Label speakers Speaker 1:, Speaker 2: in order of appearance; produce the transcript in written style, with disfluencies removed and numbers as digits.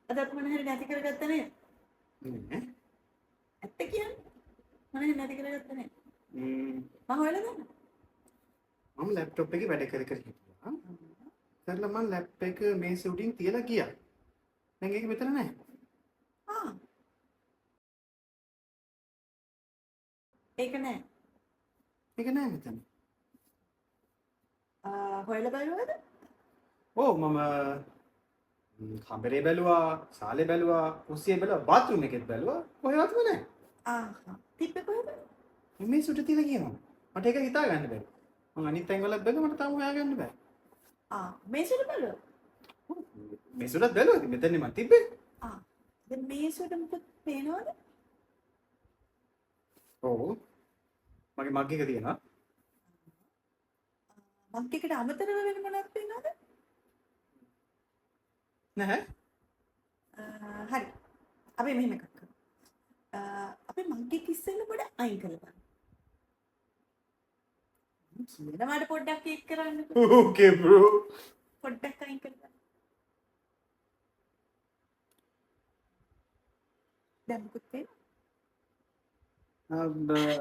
Speaker 1: අදත් මොන හරි නැති කරගත්ත නේද?
Speaker 2: නෑ.
Speaker 1: ඇත්ත කියන්නේ. මොන හරි නැති කරගත්ත නේද? මම හොයලා දෙන්න.
Speaker 2: මම ලැප්ටොප් එකේ වැඩ කර කර හිටියා. කරලා මම ලැප් එක මේසෙ උඩින් තියලා ගියා. දැන් ඒක මෙතන නෑ.
Speaker 1: ආ. ඒක නෑ.
Speaker 2: ඒක නෑ මෙතන.
Speaker 1: හොයලා බලුවද?
Speaker 2: ඔව් මම කමරේ බැලුවා, සාලේ බැලුවා, කුස්සියේ බැලුවා, බාත් รู ම් එකෙත් බැලුවා. කොහෙවත්ම නෑ.
Speaker 1: ආහා. තිබ්බේ කොහෙද?
Speaker 2: මේසෙ උඩ තියලා ගියා මම. මට ඒක හිතා ගන්න බැහැ. මම අනිත් තැන් වලත් බැලුවා මට තාම හොයාගන්න බෑ.
Speaker 1: මේසෙට බලුවා.
Speaker 2: මේසෙ උඩත් බැලුවා. ඉතින් මෙතනනේ මම තිබ්බේ.
Speaker 1: දැන් මේසෙට මොකද පේනවද?
Speaker 2: ඔව්. මගේ මග් එක තියෙනවා.
Speaker 1: මග් එකට අමතරව වෙන මොනවද පේනවද?
Speaker 2: නැහැ.
Speaker 1: හරි. අපි මෙහෙම එකක් කරමු. අපි මග් එක ඉස්සෙල්ලා පොඩ අයින් කරලා බලමු. කියනවාට පොඩ්ඩක් ඒක කරන්නකෝ.
Speaker 2: ඕකේ බ්‍රෝ.
Speaker 1: පොඩ්ඩක් අයින් කරලා. දැන් මොකද පේන්නේ?
Speaker 2: අබ්බා.